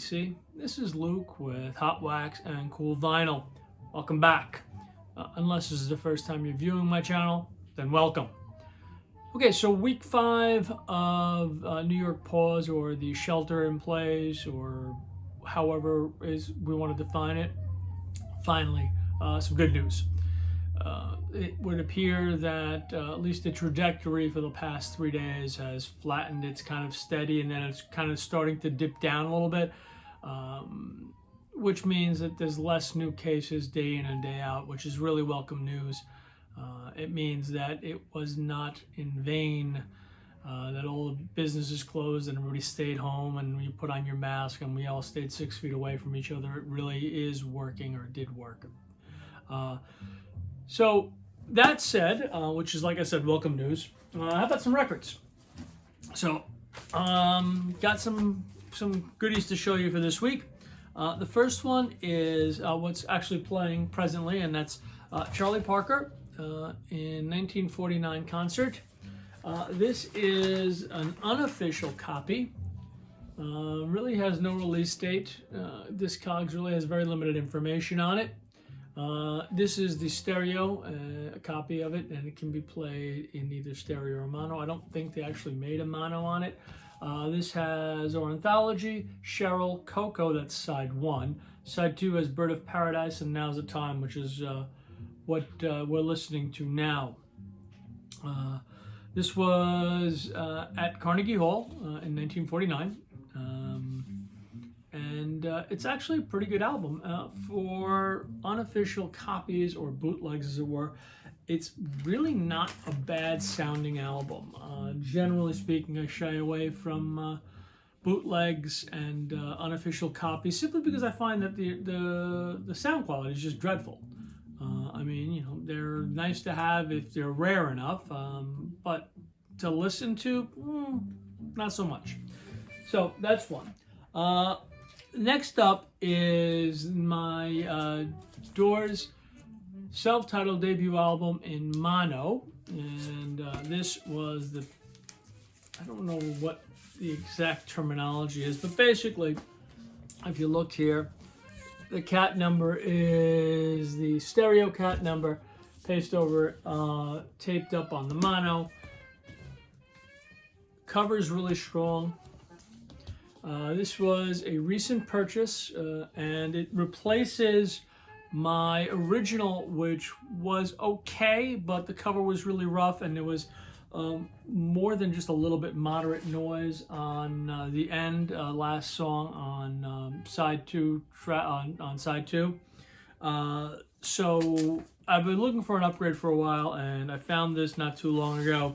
PC. This is Luke with Hot Wax and Cool Vinyl. Welcome back. Unless this is the first time you're viewing my channel, then welcome. Okay, so week 5 of New York pause, or the shelter in place, or however is we want to define it. Finally, some good news. It would appear that at least the trajectory for the past 3 days has flattened. It's kind of steady, and then it's kind of starting to dip down a little bit, which means that there's less new cases day in and day out, which is really welcome news. It means that it was not in vain that all the businesses closed and everybody stayed home and you put on your mask and we all stayed 6 feet away from each other. It really is working, or did work. So that said, which is, like I said, welcome news. How about some records? So got some goodies to show you for this week. The first one is what's actually playing presently, and that's Charlie Parker in 1949 concert. This is an unofficial copy. Really has no release date. Discogs really has very limited information on it. This is the stereo copy of it, and it can be played in either stereo or mono. I don't think they actually made a mono on it. This has Ornithology, Cheryl, Coco, that's side 1. Side 2 has Bird of Paradise and Now's the Time, which is what we're listening to now. This was at Carnegie Hall in 1949. And it's actually a pretty good album. For unofficial copies, or bootlegs as it were, it's really not a bad sounding album. Generally speaking, I shy away from bootlegs and unofficial copies simply because I find that the sound quality is just dreadful. I mean, you know, they're nice to have if they're rare enough, but to listen to, not so much. So that's one. Next up is my Doors self-titled debut album in mono, and this was the, I don't know what the exact terminology is, but basically, if you look here, the cat number is the stereo cat number, pasted over, taped up on the mono. Cover's really strong. This was a recent purchase, and it replaces my original, which was okay, but the cover was really rough, and there was more than just a little bit moderate noise on the end, last song on side 2. On side 2. So I've been looking for an upgrade for a while, and I found this not too long ago.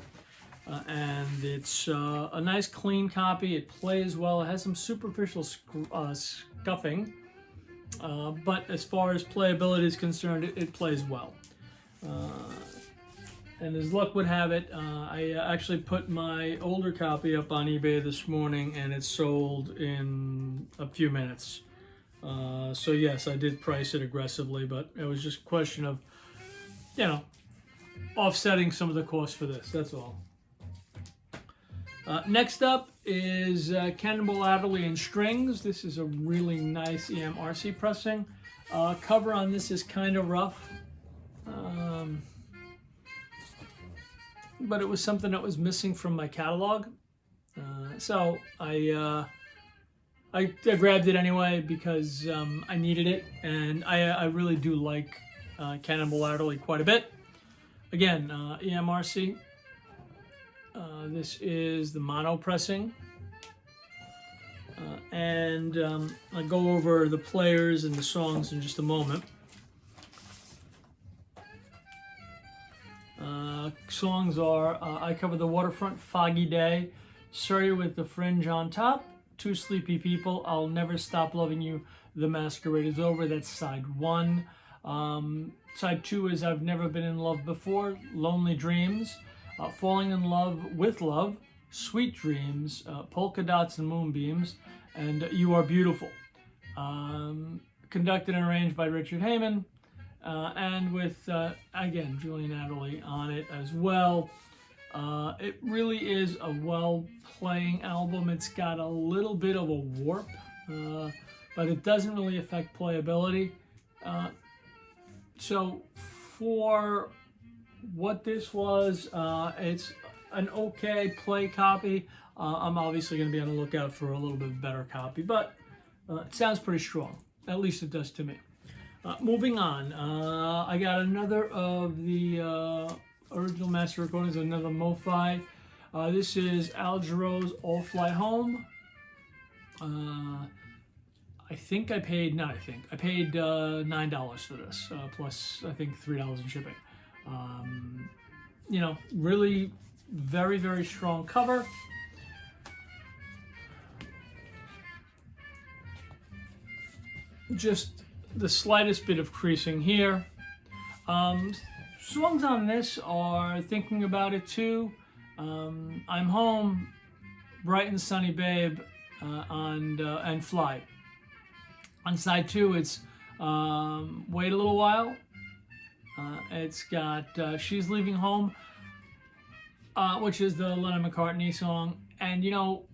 And it's a nice clean copy. It plays well. It has some superficial scuffing, but as far as playability is concerned, it plays well. And as luck would have it, I actually put my older copy up on eBay this morning, and it sold in a few minutes. So yes, I did price it aggressively, but it was just a question of, you know, offsetting some of the cost for this. That's all. Next up is Cannibal Adderley and Strings. This is a really nice EMRC pressing. Cover on this is kind of rough, but it was something that was missing from my catalog. So I grabbed it anyway because I needed it, and I really do like Cannibal Adderley quite a bit. Again, EMRC. This is the mono pressing, and I'll go over the players and the songs in just a moment. Songs are I Cover the Waterfront, Foggy Day, Surrey with the Fringe on Top, Two Sleepy People, I'll Never Stop Loving You, The Masquerade is Over. That's side 1. Side 2 is I've Never Been in Love Before, Lonely Dreams, Falling in Love with Love, Sweet Dreams, Polka Dots and Moonbeams, and You Are Beautiful. Conducted and arranged by Richard Heyman, and with, again, Julian Adderley on it as well. It really is a well-playing album. It's got a little bit of a warp but it doesn't really affect playability. So for what this was, it's an okay play copy. I'm obviously going to be on the lookout for a little bit better copy, but it sounds pretty strong. At least it does to me. Moving on, I got another of the original master recordings, another MOFI. This is Jarreau's All Fly Home. I think I paid $9 for this, plus I think $3 in shipping. You know, really very, very strong cover. Just the slightest bit of creasing here. Songs on this are Thinking About It Too, I'm Home, Bright and Sunny Babe, and Fly. On side 2, it's Wait a Little While. It's got She's Leaving Home, which is the Lennon McCartney song. And you know,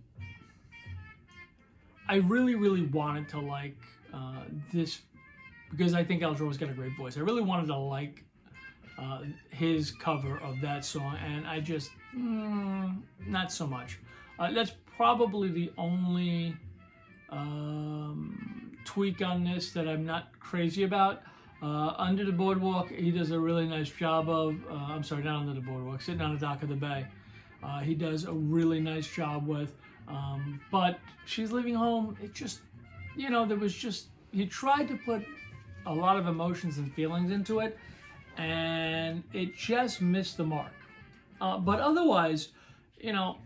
I really, really wanted to like this, because I think Jarreau's got a great voice. I really wanted to like his cover of that song, and I just, not so much. That's probably the only tweak on this that I'm not crazy about. Under the Boardwalk, he does a really nice job of, I'm sorry, not Under the Boardwalk, Sitting on the Dock of the Bay. He does a really nice job with, but She's Leaving Home, it just, you know, there was just, he tried to put a lot of emotions and feelings into it, and it just missed the mark. But otherwise, you know,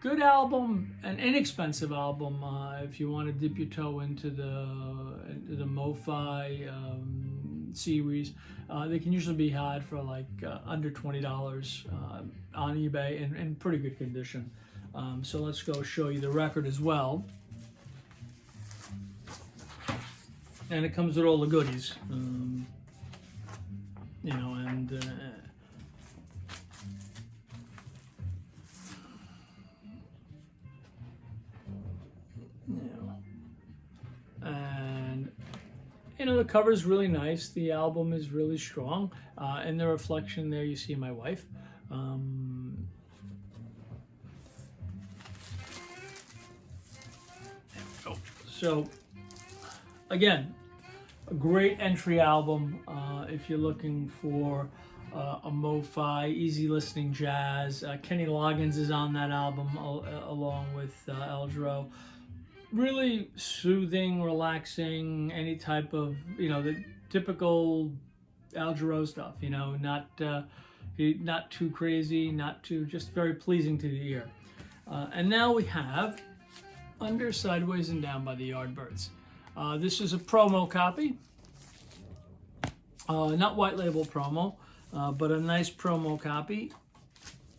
good album, an inexpensive album. If you want to dip your toe into the MOFI series, they can usually be had for like under $20 on eBay in pretty good condition. So let's go show you the record as well. And it comes with all the goodies, you know, and you know, the cover is really nice. The album is really strong. In the reflection there, you see my wife. There we go. So, again, a great entry album if you're looking for a MOFI, easy listening jazz. Kenny Loggins is on that album along with Jarreau. Really soothing, relaxing, any type of, you know, the typical Jarreau stuff, you know, not too crazy, not too, just very pleasing to the ear. And now we have Under, Sideways, and Down by the Yardbirds. This is a promo copy, not white label promo, but a nice promo copy.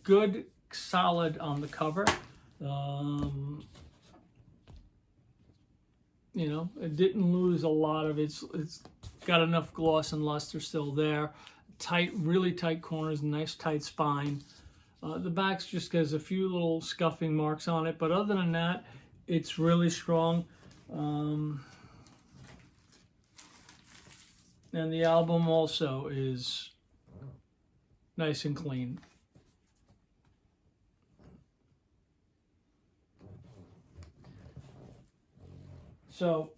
Good, solid on the cover. You know, it didn't lose a lot of it's got enough gloss and luster still there. Tight, really tight corners, nice tight spine. The back's just has a few little scuffing marks on it, but other than that, it's really strong. And the album also is nice and clean. So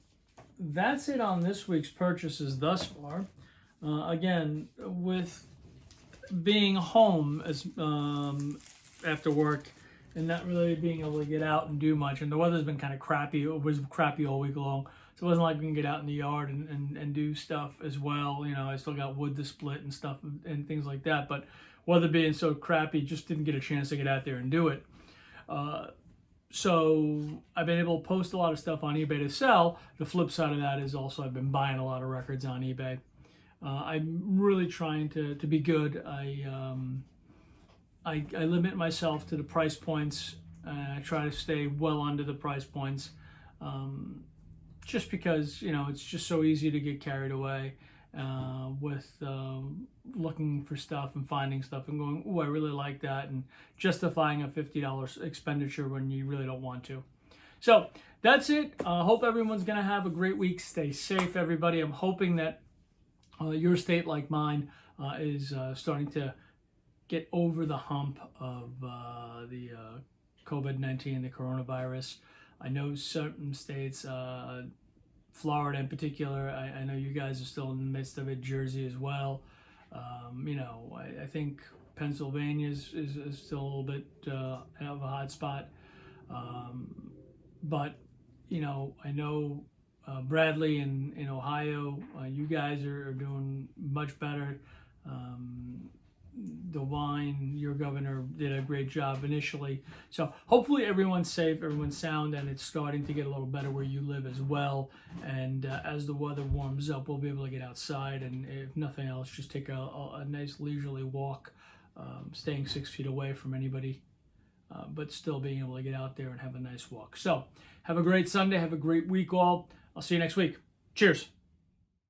that's it on this week's purchases thus far. Again, with being home as after work and not really being able to get out and do much, and the weather's been kind of crappy. It was crappy all week long. So it wasn't like we can get out in the yard and do stuff as well. You know, I still got wood to split and stuff and things like that. But weather being so crappy, just didn't get a chance to get out there and do it. So I've been able to post a lot of stuff on eBay to sell. The flip side of that is also I've been buying a lot of records on eBay. I'm really trying to be good. I limit myself to the price points. I try to stay well under the price points. Just because, you know, it's just so easy to get carried away with looking for stuff and finding stuff and going, oh, I really like that, and justifying a $50 expenditure when you really don't want to. So that's it. Hope everyone's going to have a great week. Stay safe, everybody. I'm hoping that your state, like mine, is starting to get over the hump of the COVID-19, the coronavirus. I know certain states, Florida in particular, I know you guys are still in the midst of it, Jersey as well. I think Pennsylvania is still a little bit of a hot spot. But, I know Bradley in Ohio, you guys are doing much better. DeWine, your governor, did a great job initially. So hopefully everyone's safe, everyone's sound, and it's starting to get a little better where you live as well. And as the weather warms up, we'll be able to get outside, and if nothing else, just take a nice leisurely walk, staying 6 feet away from anybody, but still being able to get out there and have a nice walk. So have a great Sunday, have a great week all. I'll see you next week. Cheers.